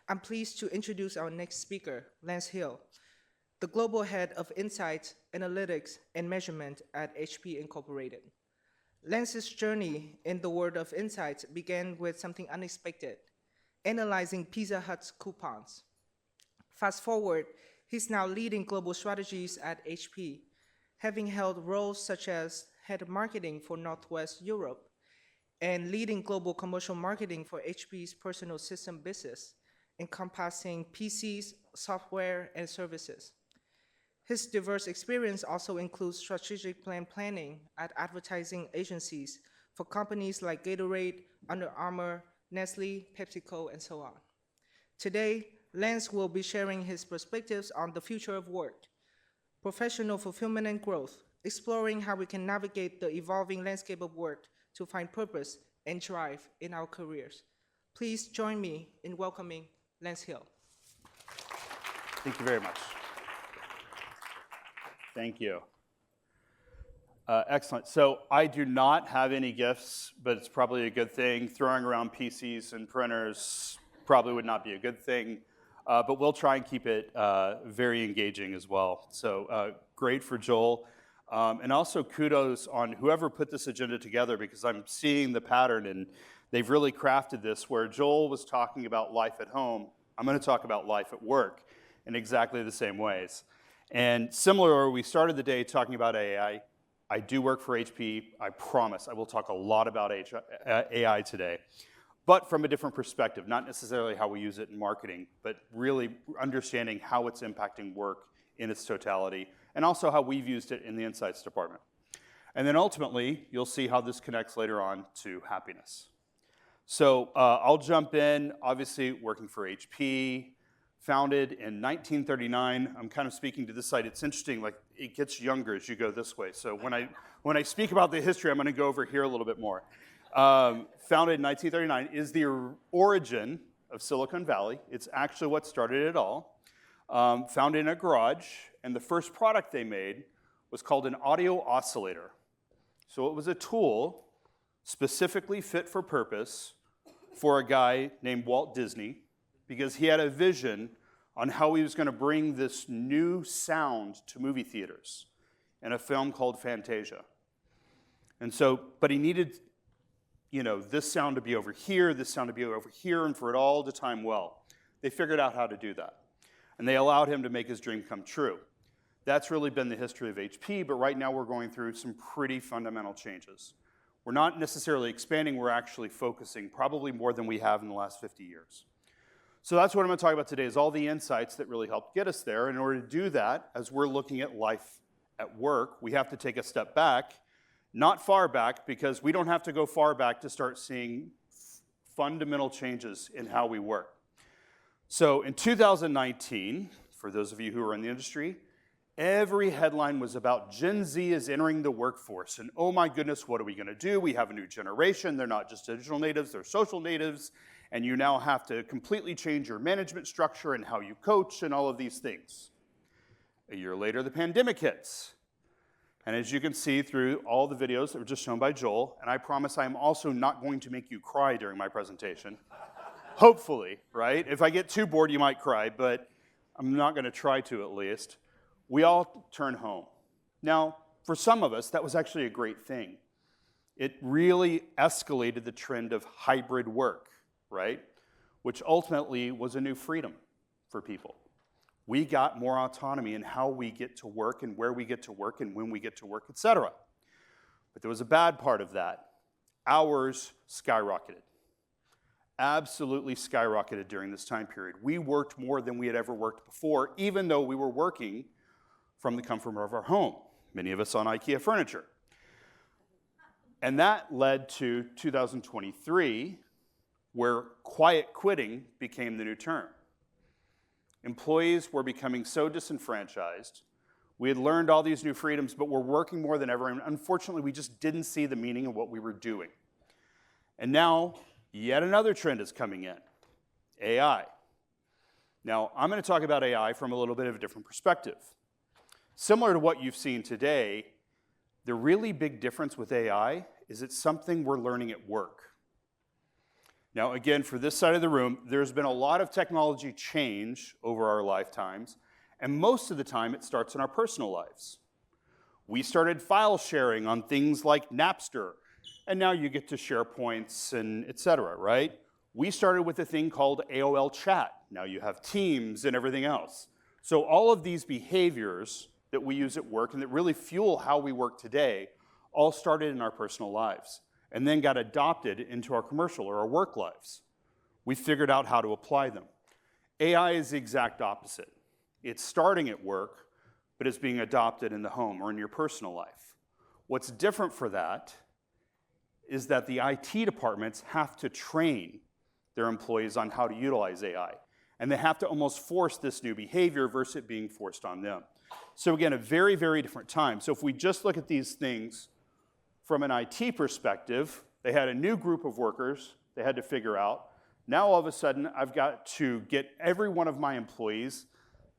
I'm pleased to introduce our next speaker, Lance Hill, the Global Head of Insights, Analytics, and Measurement at HP Incorporated. Lance's journey in the world of insights began with something unexpected, analyzing Pizza Hut's coupons. Fast forward, he's now leading global strategies at HP, having held roles such as head of marketing for Northwest Europe and leading global commercial marketing for HP's personal system business, encompassing PCs, software, and services. His diverse experience also includes strategic plan planning at advertising agencies for companies like Gatorade, Under Armour, Nestle, PepsiCo, and so on. Today, Lance will be sharing his perspectives on the future of work, professional fulfillment and growth, exploring how we can navigate the evolving landscape of work to find purpose and drive in our careers. Please join me in welcoming Lance Hill. Thank you very much. Thank you. Excellent. So I do not have any gifts, but it's probably a good thing. Throwing around PCs and printers probably would not be a good thing, but we'll try and keep it very engaging as well. So great for Joel. And also kudos on whoever put this agenda together, because I'm seeing the pattern and they've really crafted this where Joel was talking about life at home. I'm going to talk about life at work in exactly the same ways. And similar, we started the day talking about AI. I do work for HP. I promise I will talk a lot about AI today, but from a different perspective, not necessarily how we use it in marketing, but really understanding how it's impacting work in its totality, and also how we've used it in the insights department. And then ultimately, you'll see how this connects later on to happiness. So I'll jump in, obviously working for HP, founded in 1939. I'm kind of speaking to this side. It's interesting, like it gets younger as you go this way. So when I speak about the history, I'm going to go over here a little bit more. Founded in 1939 is the origin of Silicon Valley. It's actually what started it all. Founded in a garage, and the first product they made was called an audio oscillator. So it was a tool specifically fit for purpose for a guy named Walt Disney, because he had a vision on how he was going to bring this new sound to movie theaters in a film called Fantasia. And so, but he needed, this sound to be over here, this sound to be over here, and for it all to time well. They figured out how to do that. And they allowed him to make his dream come true. That's really been the history of HP, but right now we're going through some pretty fundamental changes. We're not necessarily expanding, we're actually focusing, probably more than we have in the last 50 years. So that's what I'm going to talk about today, is all the insights that really helped get us there. In order to do that, as we're looking at life at work, we have to take a step back, not far back, because we don't have to go far back to start seeing fundamental changes in how we work. So in 2019, for those of you who are in the industry, every headline was about Gen Z is entering the workforce. And oh my goodness, what are we going to do? We have a new generation. They're not just digital natives, they're social natives. And you now have to completely change your management structure and how you coach and all of these things. A year later, the pandemic hits. And as you can see through all the videos that were just shown by Joel, and I promise I'm also not going to make you cry during my presentation. Hopefully, right? If I get too bored, you might cry, but I'm not going to try to at least. We all turn home. Now, for some of us, that was actually a great thing. It really escalated the trend of hybrid work, right? Which ultimately was a new freedom for people. We got more autonomy in how we get to work and where we get to work and when we get to work, etc. But there was a bad part of that. Hours skyrocketed. Absolutely skyrocketed during this time period. We worked more than we had ever worked before, even though we were working from the comfort of our home. Many of us on IKEA furniture. And that led to 2023, where quiet quitting became the new term. Employees were becoming so disenfranchised. We had learned all these new freedoms, but we're working more than ever, and unfortunately, we just didn't see the meaning of what we were doing. And now, yet another trend is coming in, AI. Now, I'm going to talk about AI from a little bit of a different perspective. Similar to what you've seen today, the really big difference with AI is it's something we're learning at work. Now, again, for this side of the room, there's been a lot of technology change over our lifetimes, and most of the time it starts in our personal lives. We started file sharing on things like Napster, and now you get to SharePoints and et cetera, right? We started with a thing called AOL Chat. Now you have Teams and everything else. So all of these behaviors that we use at work and that really fuel how we work today all started in our personal lives and then got adopted into our commercial or our work lives. We figured out how to apply them. AI is the exact opposite. It's starting at work, but it's being adopted in the home or in your personal life. What's different for that is that the IT departments have to train their employees on how to utilize AI. And they have to almost force this new behavior versus it being forced on them. So again, a very, very different time. So if we just look at these things from an IT perspective, they had a new group of workers they had to figure out. Now all of a sudden, I've got to get every one of my employees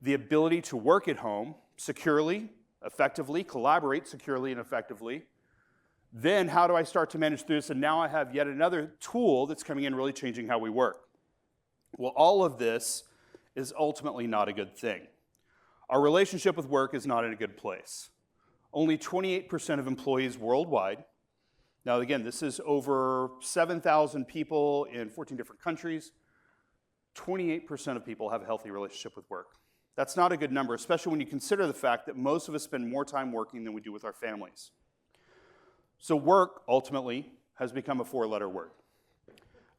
the ability to work at home securely, effectively, collaborate securely and effectively. Then how do I start to manage through this? And now I have yet another tool that's coming in really changing how we work. Well, all of this is ultimately not a good thing. Our relationship with work is not in a good place. Only 28% of employees worldwide, now again, this is over 7,000 people in 14 different countries, 28% of people have a healthy relationship with work. That's not a good number, especially when you consider the fact that most of us spend more time working than we do with our families. So work, ultimately, has become a four-letter word.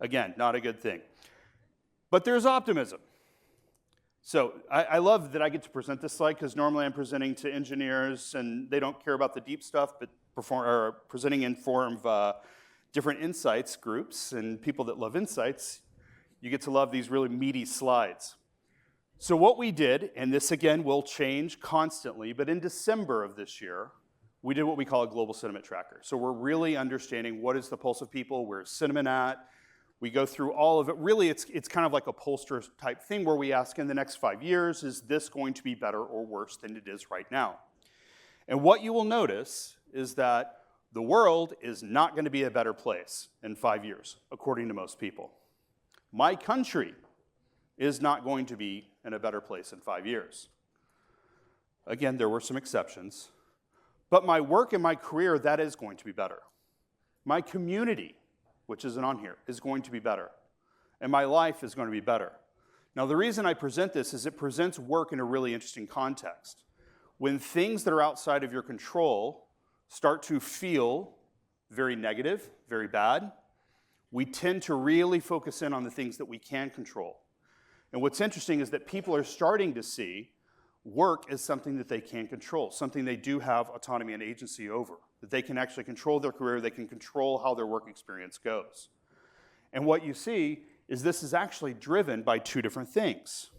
Again, not a good thing. But there's optimism. So I love that I get to present this slide because normally I'm presenting to engineers and they don't care about the deep stuff, but presenting in form of different insights groups and people that love insights, you get to love these really meaty slides. So what we did, and this again will change constantly, but in December of this year, we did what we call a global sentiment tracker. So we're really understanding what is the pulse of people, where's sentiment at. We go through all of it. Really, it's kind of like a pollster type thing where we ask in the next 5 years, is this going to be better or worse than it is right now? And what you will notice is that the world is not going to be a better place in 5 years, according to most people. My country is not going to be in a better place in 5 years. Again, there were some exceptions. But my work and my career, that is going to be better. My community, which isn't on here, is going to be better. And my life is going to be better. Now, the reason I present this is it presents work in a really interesting context. When things that are outside of your control start to feel very negative, very bad, we tend to really focus in on the things that we can control. And what's interesting is that people are starting to see work as something that they can control, something they do have autonomy and agency over, that they can actually control their career, they can control how their work experience goes. And what you see is this is actually driven by two different things.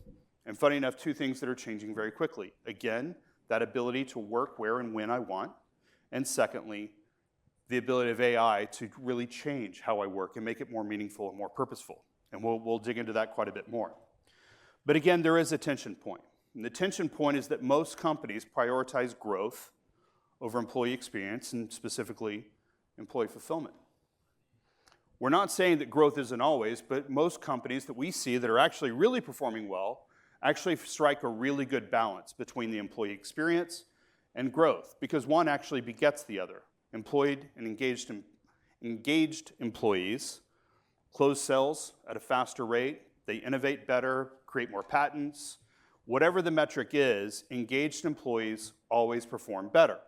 And funny enough, two things that are changing very quickly. Again, that ability to work where and when I want. And secondly, the ability of AI to really change how I work and make it more meaningful and more purposeful. And we'll dig into that quite a bit more. But again, there is a tension point. And the tension point is that most companies prioritize growth over employee experience and specifically employee fulfillment. We're not saying that growth isn't always, but most companies that we see that are actually really performing well actually strike a really good balance between the employee experience and growth because one actually begets the other. Employed and engaged employees close sales at a faster rate, they innovate better, create more patents. Whatever the metric is, engaged employees always perform better.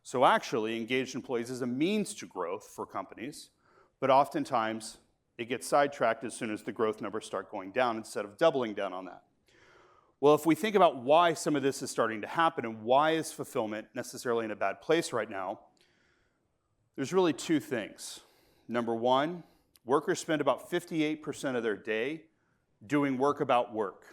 So actually, engaged employees is a means to growth for companies, but oftentimes it gets sidetracked as soon as the growth numbers start going down instead of doubling down on that. Well, if we think about why some of this is starting to happen and why is fulfillment necessarily in a bad place right now, there's really two things. Number one, workers spend about 58% of their day doing work about work.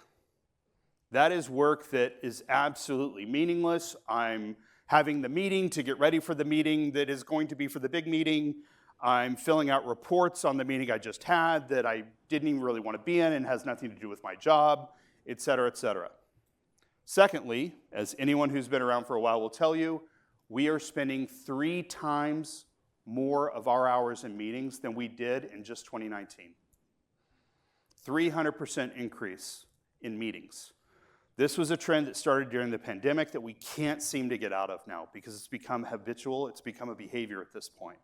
That is work that is absolutely meaningless. I'm having the meeting to get ready for the meeting that is going to be for the big meeting. I'm filling out reports on the meeting I just had that I didn't even really want to be in and has nothing to do with my job, et cetera, et cetera. Secondly, as anyone who's been around for a while will tell you, we are spending 3 times more of our hours in meetings than we did in just 2019. 300% increase in meetings. This was a trend that started during the pandemic that we can't seem to get out of now because it's become habitual, it's become a behavior at this point.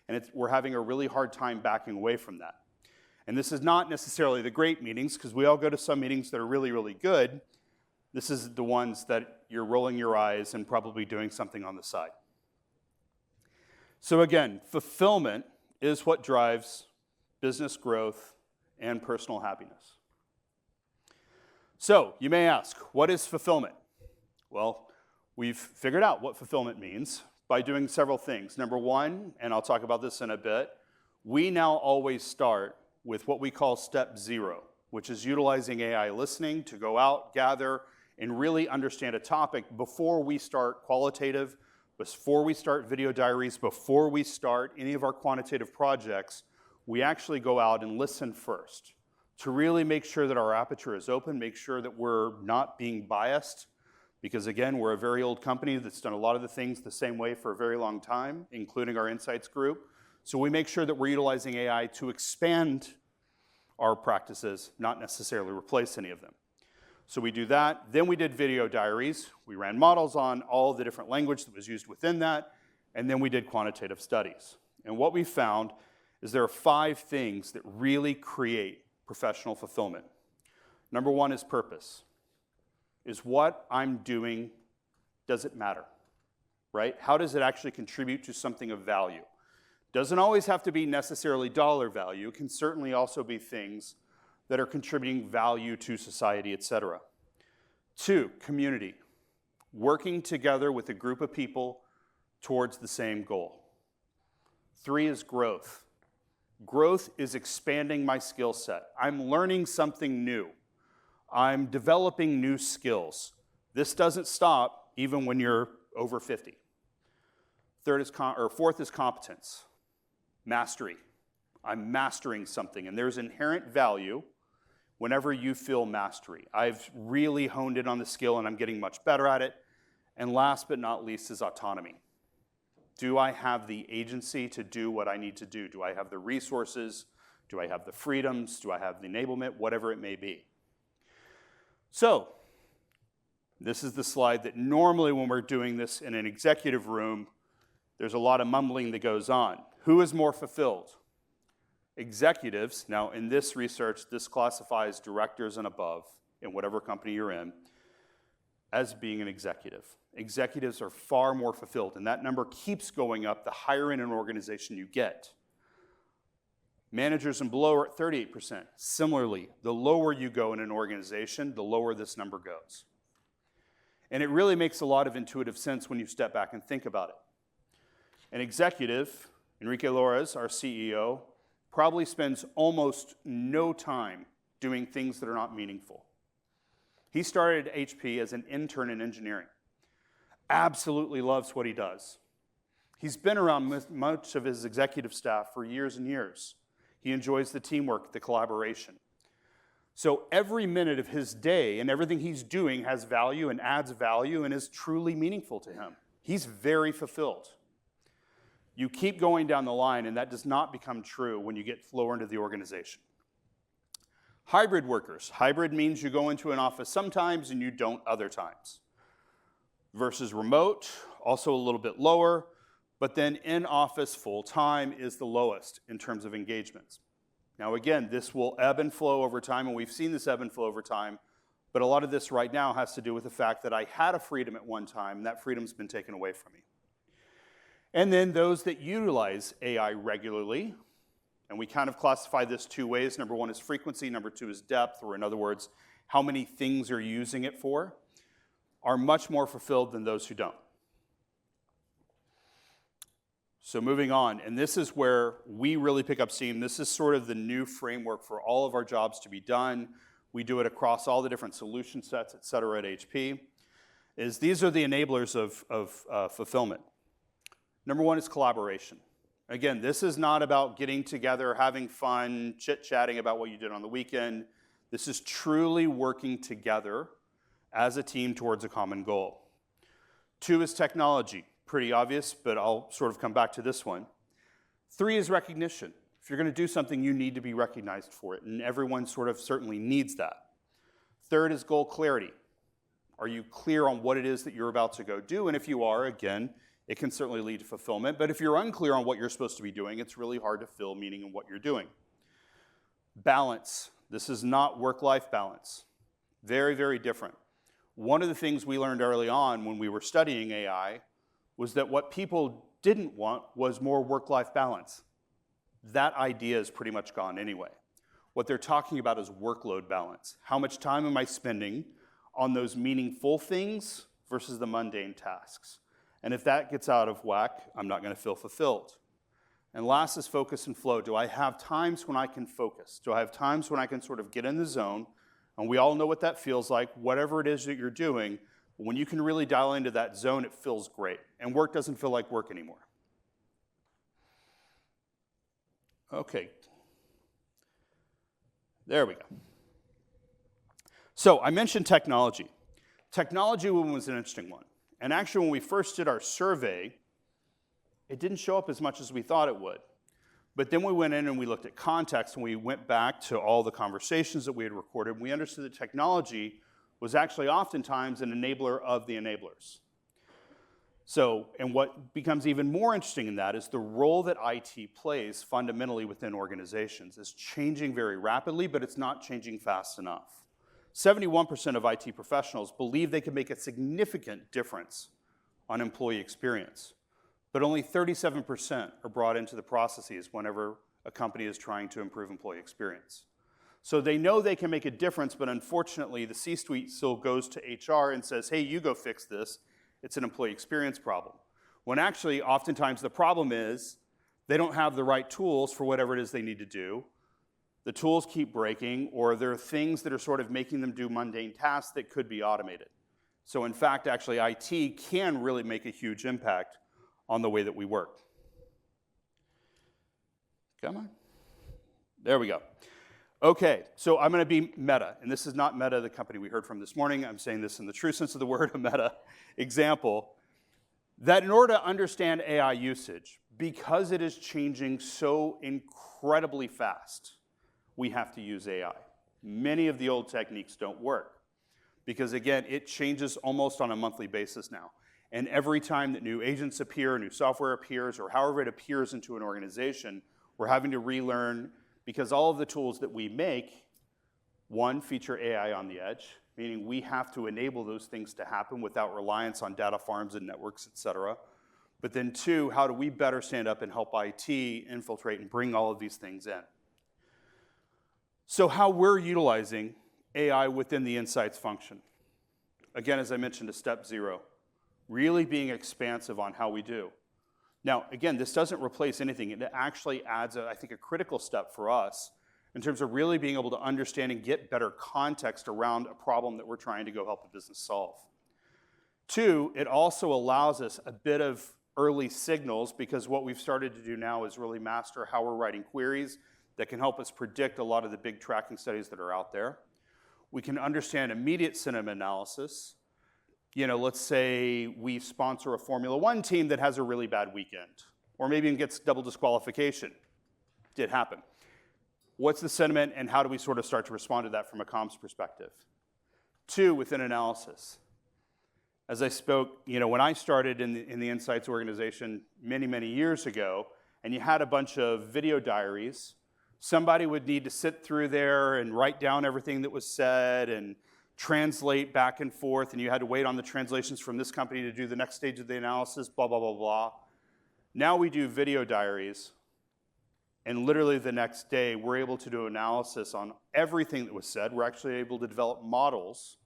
And we're having a really hard time backing away from that. And this is not necessarily the great meetings, because we all go to some meetings that are really, really good. This is the ones that you're rolling your eyes and probably doing something on the side. So again, fulfillment is what drives business growth and personal happiness. So you may ask, what is fulfillment? Well, we've figured out what fulfillment means by doing several things. Number one, and I'll talk about this in a bit, we now always start with what we call step 0, which is utilizing AI listening to go out, gather, and really understand a topic before we start qualitative, before we start video diaries, before we start any of our quantitative projects. We actually go out and listen first to really make sure that our aperture is open, make sure that we're not being biased, because again, we're a very old company that's done a lot of the things the same way for a very long time, including our insights group. So we make sure that we're utilizing AI to expand our practices, not necessarily replace any of them. So we do that. Then we did video diaries. We ran models on all the different language that was used within that, and then we did quantitative studies. And what we found is there are 5 things that really create professional fulfillment. Number 1 is purpose. Is what I'm doing, does it matter, right? How does it actually contribute to something of value? Doesn't always have to be necessarily dollar value. It can certainly also be things that are contributing value to society, etc. 2, community. Working together with a group of people towards the same goal. 3 is growth. Growth is expanding my skill set. I'm learning something new. I'm developing new skills. This doesn't stop even when you're over 50. 4th is competence. Mastery. I'm mastering something, and there's inherent value whenever you feel mastery. I've really honed in on the skill and I'm getting much better at it. And last but not least is autonomy. Do I have the agency to do what I need to do? Do I have the resources? Do I have the freedoms? Do I have the enablement? Whatever it may be. So, this is the slide that normally when we're doing this in an executive room, there's a lot of mumbling that goes on. Who is more fulfilled? Executives. Now, in this research, this classifies directors and above in whatever company you're in as being an executive. Executives are far more fulfilled, and that number keeps going up the higher in an organization you get. Managers and below are at 38%. Similarly, the lower you go in an organization, the lower this number goes. And it really makes a lot of intuitive sense when you step back and think about it. An executive, Enrique Lores, our CEO, probably spends almost no time doing things that are not meaningful. He started at HP as an intern in engineering. Absolutely loves what he does. He's been around much of his executive staff for years and years. He enjoys the teamwork, the collaboration. So every minute of his day and everything he's doing has value and adds value and is truly meaningful to him. He's very fulfilled. You keep going down the line, and that does not become true when you get lower into the organization. Hybrid workers. Hybrid means you go into an office sometimes and you don't other times. Versus remote, also a little bit lower, but then in office full-time is the lowest in terms of engagements. Now again, this will ebb and flow over time, and we've seen this ebb and flow over time, but a lot of this right now has to do with the fact that I had a freedom at one time, and that freedom's been taken away from me. And then those that utilize AI regularly, and we kind of classify this 2 ways. Number 1 is frequency, number 2 is depth, or in other words, how many things are you using it for, are much more fulfilled than those who don't. So moving on, and this is where we really pick up steam. This is sort of the new framework for all of our jobs to be done. We do it across all the different solution sets, et cetera, at HP. These are the enablers of fulfillment. Number 1 is collaboration. Again, this is not about getting together, having fun, chit-chatting about what you did on the weekend. This is truly working together as a team towards a common goal. 2 is technology. Pretty obvious, but I'll sort of come back to this one. 3 is recognition. If you're going to do something, you need to be recognized for it, and everyone sort of certainly needs that. Third is goal clarity. Are you clear on what it is that you're about to go do? And if you are, again, it can certainly lead to fulfillment. But if you're unclear on what you're supposed to be doing, it's really hard to feel meaning in what you're doing. Balance. This is not work-life balance. Very, very different. One of the things we learned early on when we were studying AI was that what people didn't want was more work-life balance. That idea is pretty much gone anyway. What they're talking about is workload balance. How much time am I spending on those meaningful things versus the mundane tasks? And if that gets out of whack, I'm not going to feel fulfilled. And last is focus and flow. Do I have times when I can focus? Do I have times when I can sort of get in the zone? And we all know what that feels like, whatever it is that you're doing. But when you can really dial into that zone, it feels great. And work doesn't feel like work anymore. Okay. There we go. So I mentioned technology. Technology was an interesting one. And actually, when we first did our survey, it didn't show up as much as we thought it would. But then we went in and we looked at context, and we went back to all the conversations that we had recorded, and we understood that technology was actually oftentimes an enabler of the enablers. So, and what becomes even more interesting in that is the role that IT plays fundamentally within organizations is changing very rapidly, but it's not changing fast enough. 71% of IT professionals believe they can make a significant difference on employee experience, but only 37% are brought into the processes whenever a company is trying to improve employee experience. So they know they can make a difference, but unfortunately, the C-suite still goes to HR and says, hey, you go fix this. It's an employee experience problem. When actually, oftentimes, the problem is they don't have the right tools for whatever it is they need to do. The tools keep breaking, or there are things that are sort of making them do mundane tasks that could be automated. So in fact, actually, IT can really make a huge impact on the way that we work. Come on. There we go. Okay, so I'm going to be Meta, and this is not Meta, the company we heard from this morning. I'm saying this in the true sense of the word, a Meta example, that in order to understand AI usage, because it is changing so incredibly fast, we have to use AI. Many of the old techniques don't work because, again, it changes almost on a monthly basis now. And every time that new agents appear, new software appears, or however it appears into an organization, we're having to relearn because all of the tools that we make, one, feature AI on the edge, meaning we have to enable those things to happen without reliance on data farms and networks, et cetera. But then two, how do we better stand up and help IT infiltrate and bring all of these things in? So how we're utilizing AI within the insights function. Again, as I mentioned, a step zero, really being expansive on how we do. Now, again, this doesn't replace anything. It actually adds, I think, a critical step for us in terms of really being able to understand and get better context around a problem that we're trying to go help a business solve. Two, it also allows us a bit of early signals because what we've started to do now is really master how we're writing queries that can help us predict a lot of the big tracking studies that are out there. We can understand immediate sentiment analysis. You know, let's say we sponsor a Formula One team that has a really bad weekend, or maybe even gets double disqualification. Did happen. What's the sentiment, and how do we sort of start to respond to that from a comms perspective? Two, within analysis. As I spoke, you know, when I started in the Insights organization many, many years ago, and you had a bunch of video diaries, somebody would need to sit through there and write down everything that was said and translate back and forth, and you had to wait on the translations from this company to do the next stage of the analysis, blah, blah, blah, blah. Now we do video diaries, and literally the next day, we're able to do analysis on everything that was said. We're actually able to develop models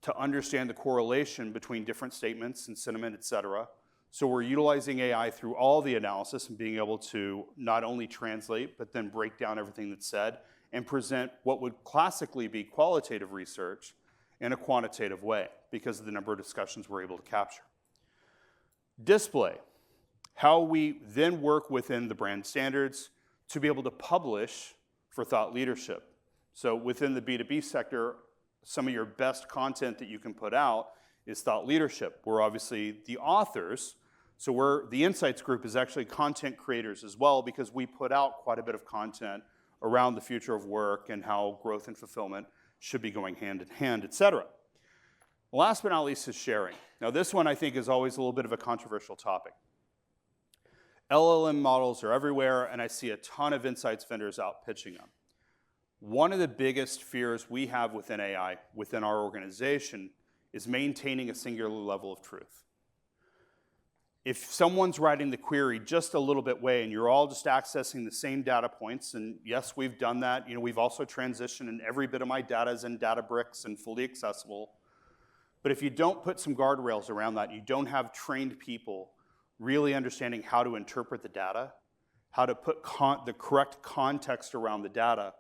to understand the correlation between different statements and sentiment, et cetera. So we're utilizing AI through all the analysis and being able to not only translate, but then break down everything that's said and present what would classically be qualitative research in a quantitative way because of the number of discussions we're able to capture. Display, how we then work within the brand standards to be able to publish for thought leadership. So within the B2B sector, some of your best content that you can put out is thought leadership. We're obviously the authors, So the Insights group is actually content creators as well, because we put out quite a bit of content around the future of work and how growth and fulfillment should be going hand in hand, et cetera. Last but not least is sharing. Now this one I think is always a little bit of a controversial topic. LLM models are everywhere, and I see a ton of Insights vendors out pitching them. One of the biggest fears we have within AI, within our organization, is maintaining a singular level of truth. If someone's writing the query just a little bit way and you're all just accessing the same data points, and yes, we've done that. We've also transitioned, and every bit of my data is in Databricks and fully accessible. But if you don't put some guardrails around that, you don't have trained people really understanding how to interpret the data, how to put the correct context around the data,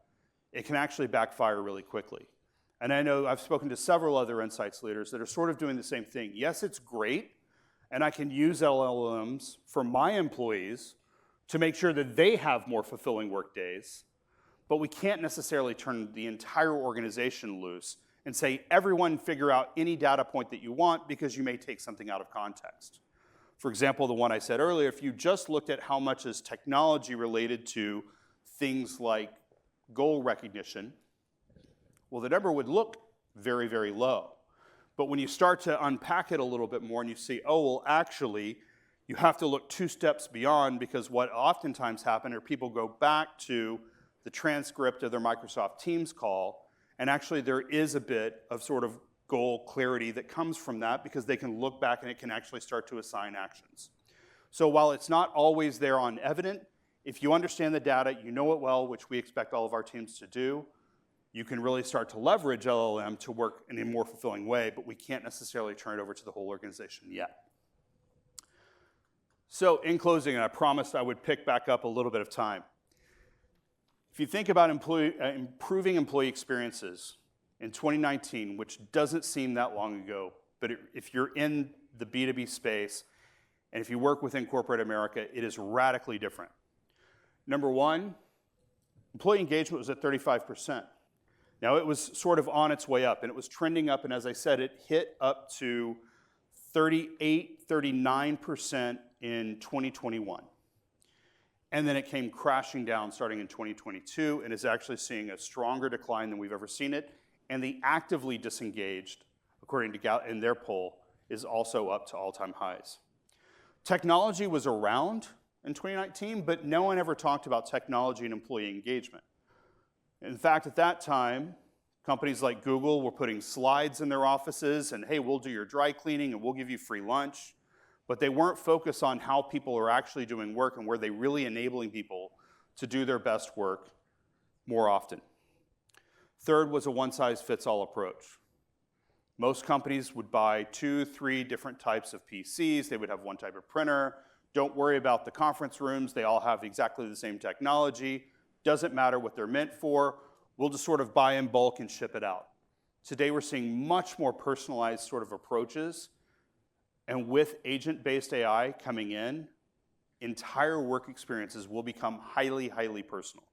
it can actually backfire really quickly. And I know I've spoken to several other Insights leaders that are sort of doing the same thing. Yes, it's great, and I can use LLMs for my employees to make sure that they have more fulfilling work days, but we can't necessarily turn the entire organization loose and say, everyone figure out any data point that you want because you may take something out of context. For example, the one I said earlier, if you just looked at how much is technology related to things like goal recognition, well, the number would look very, very low. But when you start to unpack it a little bit more and you see, oh, well, actually, you have to look 2 steps beyond, because what oftentimes happens are people go back to the transcript of their Microsoft Teams call, and actually there is a bit of sort of goal clarity that comes from that, because they can look back and it can actually start to assign actions. So while it's not always there on evident, if you understand the data, you know it well, which we expect all of our teams to do, you can really start to leverage LLM to work in a more fulfilling way, but we can't necessarily turn it over to the whole organization yet. So in closing, and I promised I would pick back up a little bit of time. If you think about improving employee experiences in 2019, which doesn't seem that long ago, but if you're in the B2B space, and if you work within corporate America, it is radically different. Number one, employee engagement was at 35%. Now, it was sort of on its way up, and it was trending up, and as I said, it hit up to 38, 39% in 2021. And then it came crashing down starting in 2022, and is actually seeing a stronger decline than we've ever seen it. And the actively disengaged, according to Gallup in their poll, is also up to all-time highs. Technology was around in 2019, but no one ever talked about technology and employee engagement. In fact, at that time, companies like Google were putting slides in their offices and, hey, we'll do your dry cleaning and we'll give you free lunch. But they weren't focused on how people are actually doing work and were they really enabling people to do their best work more often. Third was a one-size-fits-all approach. Most companies would buy 2, 3 different types of PCs. They would have one type of printer. Don't worry about the conference rooms. They all have exactly the same technology. Doesn't matter what they're meant for. We'll just sort of buy in bulk and ship it out. Today we're seeing much more personalized sort of approaches. And with agent-based AI coming in, entire work experiences will become highly, highly personal.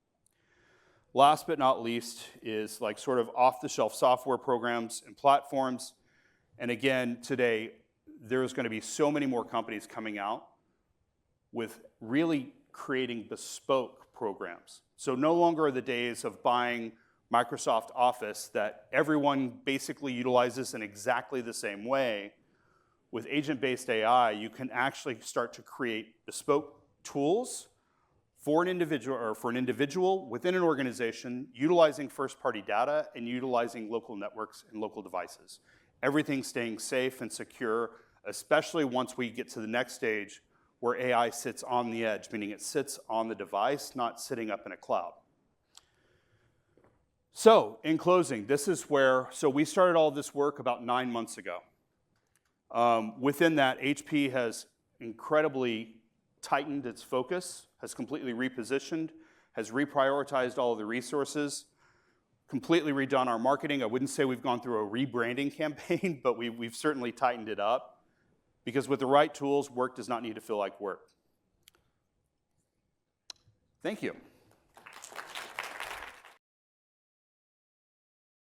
Last but not least is like sort of off-the-shelf software programs and platforms. And again, today, there's going to be so many more companies coming out with really creating bespoke programs. So no longer are the days of buying Microsoft Office that everyone basically utilizes in exactly the same way. With agent-based AI, you can actually start to create bespoke tools for an individual within an organization, utilizing first-party data and utilizing local networks and local devices. Everything staying safe and secure, especially once we get to the next stage where AI sits on the edge, meaning it sits on the device, not sitting up in a cloud. So, in closing, this is where, so we started all this work about 9 months ago. Within that, HP has incredibly tightened its focus, has completely repositioned, has reprioritized all of the resources, completely redone our marketing. I wouldn't say we've gone through a rebranding campaign, but we've certainly tightened it up, because with the right tools, work does not need to feel like work. Thank you.